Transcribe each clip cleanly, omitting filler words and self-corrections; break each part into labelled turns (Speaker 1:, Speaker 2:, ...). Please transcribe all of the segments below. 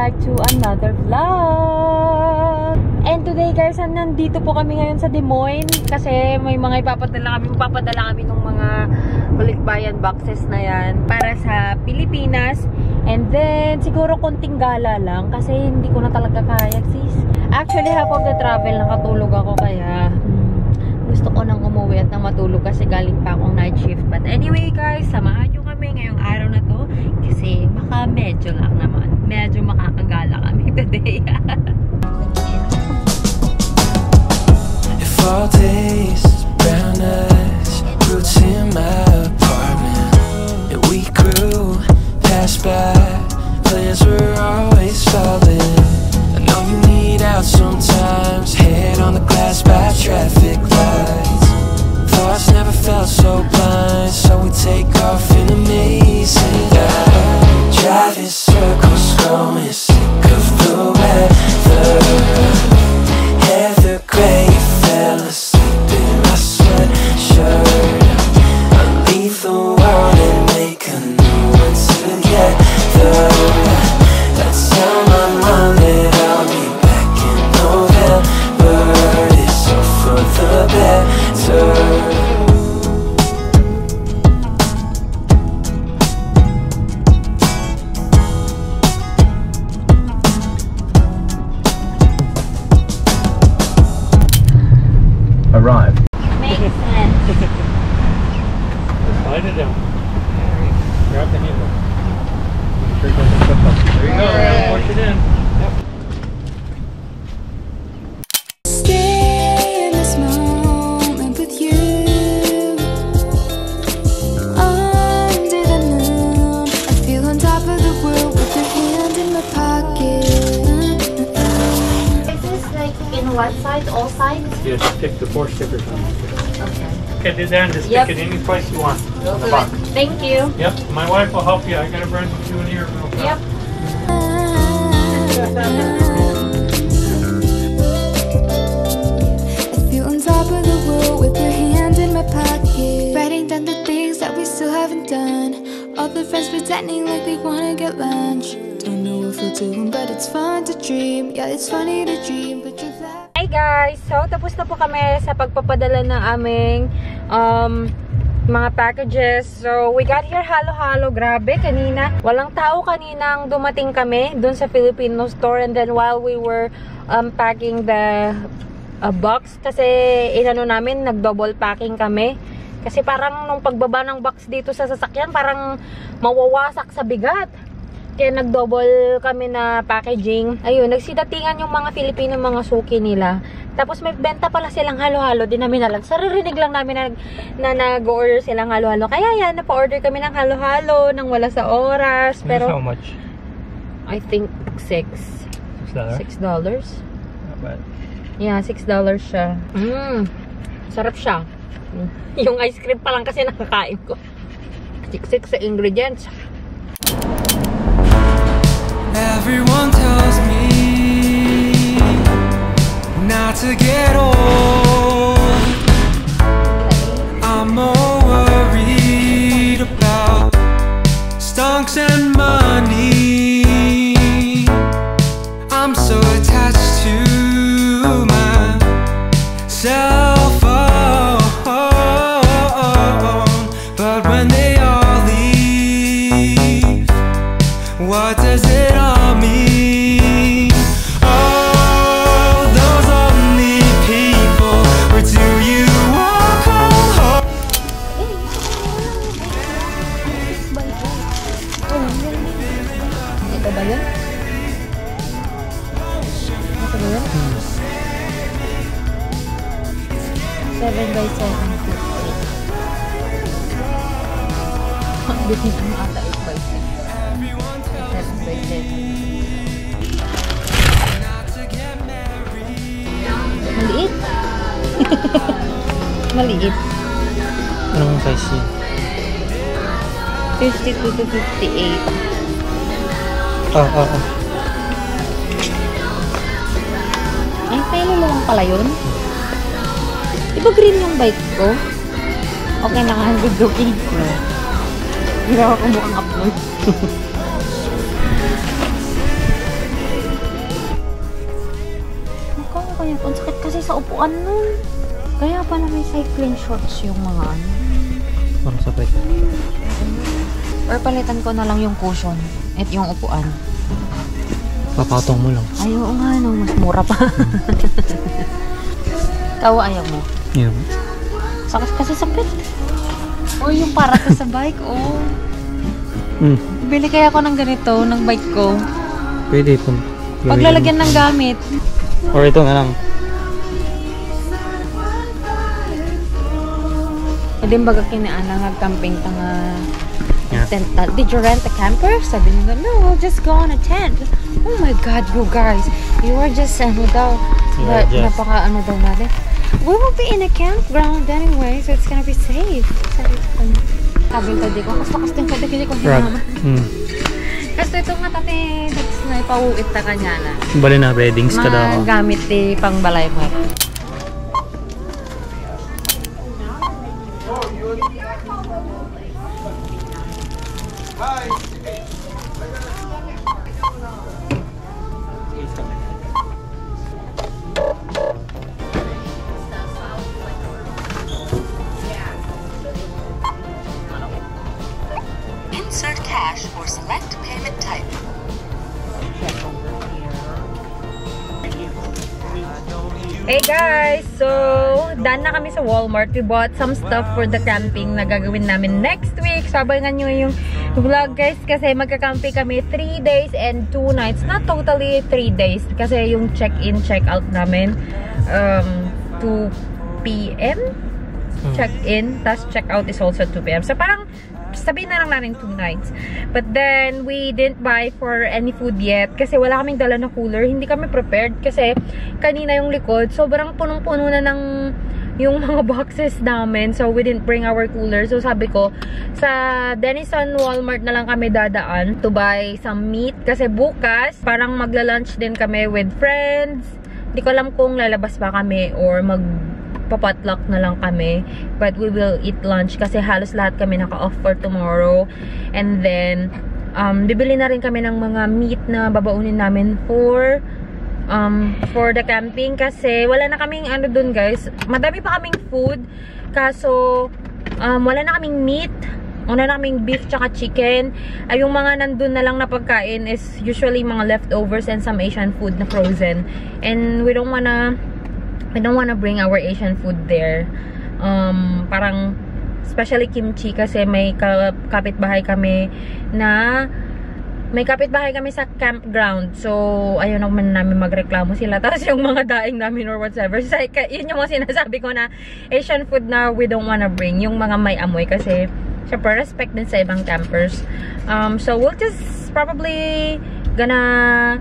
Speaker 1: back to another vlog. And today guys, nandito po kami ngayon sa Des Moines kasi may mga ipapadala kami ng mga balikbayan boxes na yan para sa Pilipinas. And then siguro konting gala lang kasi hindi ko na talaga kaya sis. Actually half of the travel nakatulog ako kaya gusto ko nang umuwi at nang matulog kasi galing pa akong night shift. But anyway guys, samahan nyo kami ngayong araw na to kasi baka medyo lang naman. Medyo makakagala kami today.
Speaker 2: If all days brown eyes, roots in my apartment, and we grew, passed by, plans were always falling. I know you need out sometimes, head on the glass by traffic lights. Thoughts never felt so blind, so we take off in amazing light. Driving circles, growing sick of the weather. Heather gray fell asleep in my sweatshirt. I'll leave the world and make a new one together. That's how my mom that I'll be back in November. It's all for the better.
Speaker 3: Arrive.
Speaker 1: Makes sense.
Speaker 3: Slide it down. Grab the handle. Make sure it doesn't slip up. There you go. Now push it in. Yep.
Speaker 4: Stay in this moment with you. Under the moon, I feel on top of the world with your hand in my pocket.
Speaker 1: Is this like in what size? All sides?
Speaker 3: Yeah, just pick the 4 stickers on it.
Speaker 1: Okay.
Speaker 3: Okay, do that and just
Speaker 1: Yep.
Speaker 3: pick it any place you want on the box.
Speaker 1: Thank you.
Speaker 3: Yep, my wife will help you. I gotta bring you in here real quick.
Speaker 1: Yep.
Speaker 4: I feel on top of the world with your hand in my pocket. Writing down the things that we still haven't done. All the friends pretending like they wanna get lunch. Don't know if we're doing, but it's fun to dream. Yeah, it's funny to dream, but you're that.
Speaker 1: Hi guys! So, tapos na po kami sa pagpapadala ng aming mga packages. So, we got here halo-halo. Grabe, kanina. Walang tao kaninang dumating kami dun sa Filipino store. And then while we were packing the box, kasi inano namin, nag-double packing kami. Kasi parang nung pagbaba ng box dito sa sasakyan, parang mawawasak sa bigat. Kaya nag-double kami na packaging. Ayun, nagsidatingan yung mga Filipino mga suki nila. Tapos may benta pala silang halo-halo. Di namin alam. Saririnig lang namin na nag-order silang halo-halo. Kaya yan, napa-order kami ng halo-halo nang wala sa oras. Pero
Speaker 3: how much?
Speaker 1: I think $6. $6?
Speaker 3: Not bad.
Speaker 1: Yeah, $6 siya. Sarap siya. Yung ice cream pa lang kasi nakakain ko. Siksik sa ingredients.
Speaker 2: Everyone tells me not to get old. I'm more worried about stonks and money. I'm so attached to myself, but when they all leave, what does it all mean? Oh, those lonely people, where do you walk home?
Speaker 1: Ito ba yun? Ito ba yun? 7x7. Ang bitin mo ata 8x6. 7x7. Maliit. Maliit.
Speaker 3: Anong size yun?
Speaker 1: 52 to 58.
Speaker 3: Oo.
Speaker 1: Ay, kaya mo lang pala yun? Diba green yung bike ko? Okay na ka, good looking. Ginawa ko mukhang upload. kaya? Ang sakit kasi sa upuan nun. Kaya pala may cycling shorts yung mga ano.
Speaker 3: Parang sakit.
Speaker 1: Or palitan ko na lang yung cushion at yung upuan.
Speaker 3: Papatong mo lang.
Speaker 1: Ay, oo nga, no. Mas mura pa. Ikaw, ayaw mo?
Speaker 3: Yeah.
Speaker 1: Sakit kasi sakit. O, yung para to sa bike, oh. Bili kaya ako ng ganito, ng bike ko.
Speaker 3: Pwede po.
Speaker 1: Paglalagyan ng gamit.
Speaker 3: Or ito na lang.
Speaker 1: Pwede baga kinaan nag-camping tanga.
Speaker 3: Yeah.
Speaker 1: Tent. Did you rent a camper? Sabi nila, no, we'll just go on a tent. Oh my God, you guys. You are just, ano daw. Napaka, ano daw natin. We will be in a campground anyway, so it's gonna be safe. Sabi ko kanya. Sabi ko di ko, kas din ko, di ko hinama. Kasi ito nga tate, na ipauwit ta kanya na.
Speaker 3: Bali na, weddings ka daw.
Speaker 1: Mga gamit di pang balay mo.
Speaker 5: Insert cash or select payment type.
Speaker 1: Hey guys! So, done na kami sa Walmart. We bought some stuff for the camping na gagawin namin next week. So, abangan nyo yung vlog guys kasi magka-camping kami 3 days and 2 nights. Not totally 3 days kasi yung check-in, check-out namin 2 p.m. Check-in, tas check-out is also 2 p.m. So, parang sabihin na lang natin 2 nights. But then, we didn't buy for any food yet kasi wala kaming dala na cooler. Hindi kami prepared kasi kanina yung likod, sobrang punong-puno na ng yung mga boxes namin. So, we didn't bring our cooler. So, sabi ko, sa Denison Walmart na lang kami dadaan to buy some meat kasi bukas, parang magla-lunch din kami with friends. Hindi ko alam kung lalabas pa kami or papatlock na lang kami, but we will eat lunch kasi halos lahat kami naka-off for tomorrow. And then bibili na rin kami ng mga meat na babaunin namin for the camping kasi wala na kaming ano dun guys, madami pa kaming food kaso wala na kaming meat, wala na kaming beef tsaka chicken. Ay, yung mga nandun na lang na pagkain is usually mga leftovers and some Asian food na frozen, and we don't wanna bring our Asian food there. Parang, especially kimchi kasi may kapitbahay kami sa campground. So, ayaw naman namin magreklamo sila. Tapos yung mga daing namin or whatever. So, yun yung mga sinasabi ko na Asian food na we don't wanna bring. Yung mga may amoy kasi, syempre, respect din sa ibang campers. So, we'll just probably gonna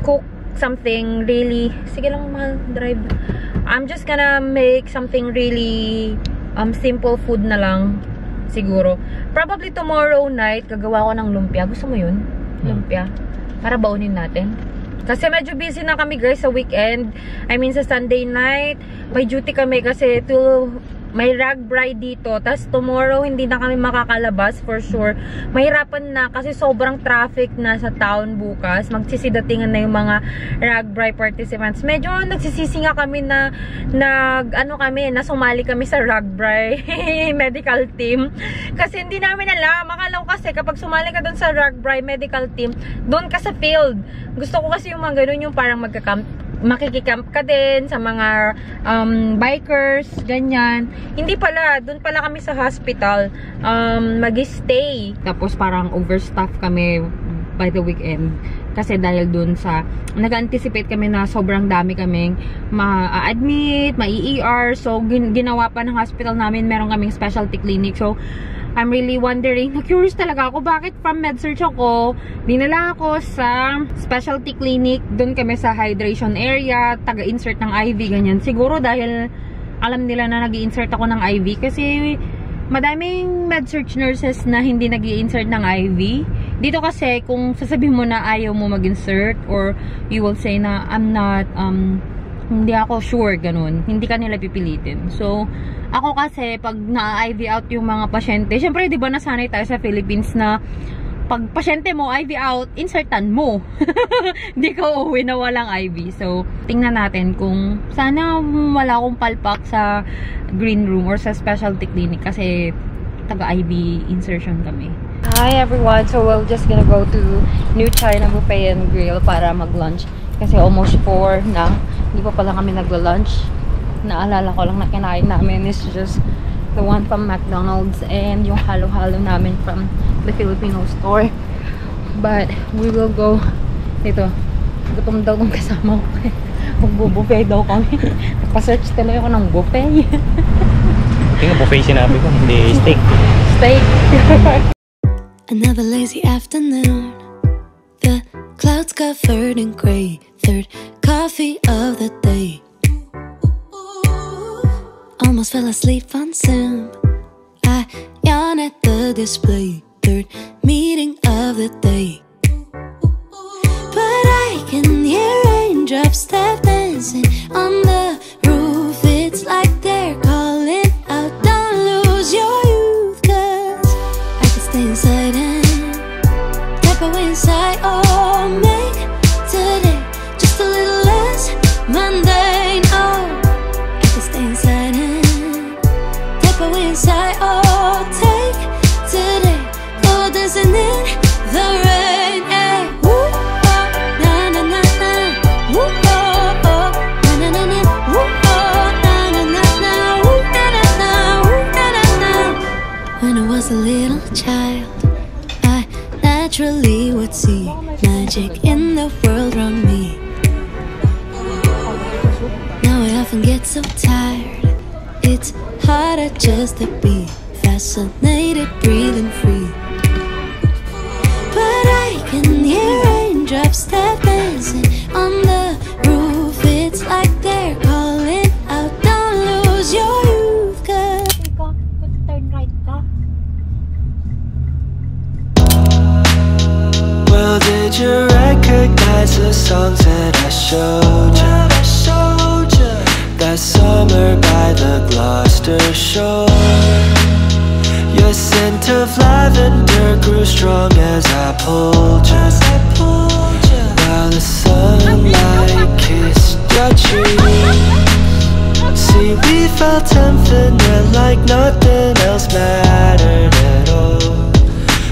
Speaker 1: cook something really, sige lang drive. I'm just gonna make something really simple food na lang siguro. Probably tomorrow night gagawa ko ng lumpia. Gusto mo yun? Lumpia. Para baunin natin. Kasi medyo busy na kami guys sa weekend. I mean sa Sunday night. May duty kami kasi may rag bride dito. Tapos tomorrow, hindi na kami makakalabas for sure. Mahirapan na kasi sobrang traffic na sa town bukas. Magsisidatingan na yung mga rag bride participants. Medyo nagsisisi nga kami na nasumali kami sa rag bride medical team. Kasi hindi namin alam. Akala ko kasi kapag sumali ka dun sa rag bride medical team, dun ka sa field. Gusto ko kasi yung mga ganun, yung parang makikicamp ka din sa mga bikers, ganyan. Hindi pala, doon pala kami sa hospital mag-stay. Tapos parang overstaff kami by the weekend. Kasi dahil doon sa, nag-anticipate kami na sobrang dami kaming ma-admit, ma-ER. So, ginawa pa ng hospital namin, meron kaming specialty clinic. So, I'm really wondering, na-curious talaga ako, bakit from med-search ako, dinala ako sa specialty clinic, doon kami sa hydration area, taga-insert ng IV, ganyan. Siguro dahil alam nila na nag-i-insert ako ng IV, kasi madaming med-search nurses na hindi nag-i-insert ng IV. Dito kasi, kung sasabihin mo na ayaw mo mag-insert, or you will say na, I'm not, hindi ako sure, ganun. Hindi ka nila pipilitin. So, ako kasi, pag na-IV out yung mga pasyente, syempre, di ba nasanay tayo sa Philippines na pag pasyente mo, IV out, insertan mo. Hindi ka uuwi na walang IV. So, tingnan natin kung sana wala akong palpak sa green room or sa specialty clinic kasi taga-IV insertion kami. Hi everyone! So, we're just gonna go to New China Buffet and Grill para mag-lunch. Kasi almost 4 na. Hindi pa pala kami nagla-lunch. Naalala ko lang na kinain namin is just the one from McDonald's and yung halo-halo namin from the Filipino store. But we will go dito. Gutom daw ng kasama ko. Magbo-buffet daw kami. Nagpa-search talaga ako ng buffet.
Speaker 3: Tingnan, buffet sinabi ko, hindi steak.
Speaker 1: Steak.
Speaker 4: Another lazy afternoon. The clouds covered in gray. Third coffee of the day. Almost fell asleep on Zoom. I yawn at the display. Third meeting of the day. But I can hear raindrops tap dancing on the roof. It's like they're calling out, don't lose your youth. Cause I can stay inside and step away inside. Oh, make today just a little less mundane. Oh, I can stay inside and step away inside. Oh, take today, oh, dancing in the rain. Yeah. Woo, oh, na na na na. Woo, oh, oh, na na na na. Woo, oh, na na na na. Woo, na na na. Woo, na na na. When I was a little child, I naturally would see magic in the world around me. Now I often get so tired. It's harder just to be fascinated, breathing free. But I can hear raindrops tap dancing on the roof. It's like they're calling out, don't lose your youth. Cause
Speaker 1: Turn right ka.
Speaker 2: Well, did you recognize the songs that I showed you? That summer by the Gloucester shore. Your scent of lavender grew strong as I pulled you. While the sunlight kissed your cheek. See, we felt infinite like nothing else mattered at all.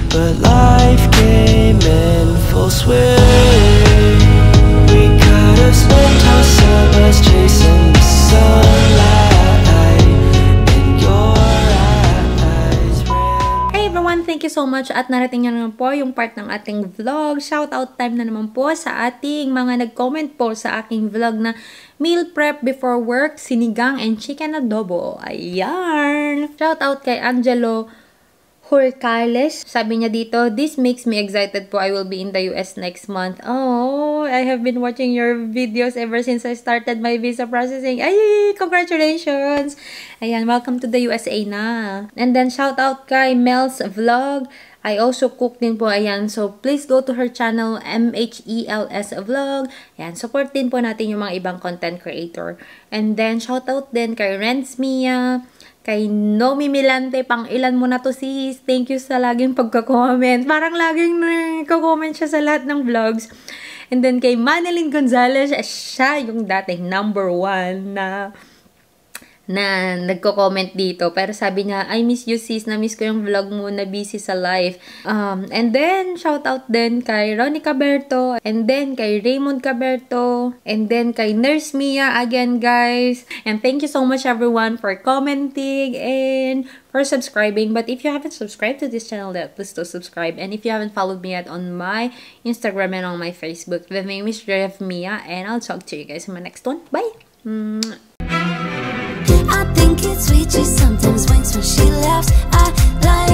Speaker 2: But life came in full swing. We could have spent our summers chasing the sunlight in your eyes.
Speaker 1: Hey everyone! Thank you so much at narating nyo naman po yung part ng ating vlog. Shoutout time na naman po sa ating mga nag-comment po sa aking vlog na meal prep before work, sinigang and chicken adobo. Ayan! Shoutout kay Angelo Hurcales. Sabi niya dito, this makes me excited po. I will be in the US next month. Oh, I have been watching your videos ever since I started my visa processing. Ay, congratulations! Ayan, welcome to the USA na. And then, shout out kay Mel's Vlog. I also cook din po, ayan. So, please go to her channel, MHELS Vlog. Ayan, support din po natin yung mga ibang content creator. And then, shout out din kay Mia, kay Nomi Milante, pang ilan mo na to sis. Thank you sa laging pagka-comment. Parang laging nagko-comment siya sa lahat ng vlogs. And then kay Manilyn Gonzalez, siya yung dating #1 na nagko-comment dito. Pero sabi niya, I miss you sis, na-miss ko yung vlog mo, na busy sa life. And then, shout out din kay Ronnie Caberto, and then kay Raymond Caberto, and then kay Nurse Mia again guys. And thank you so much everyone for commenting and for subscribing. But if you haven't subscribed to this channel yet, please do subscribe. And if you haven't followed me yet on my Instagram and on my Facebook, the name is JoyOfMia, and I'll talk to you guys in my next one. Bye!
Speaker 4: I think it's sweet, she sometimes winks when she laughs. I like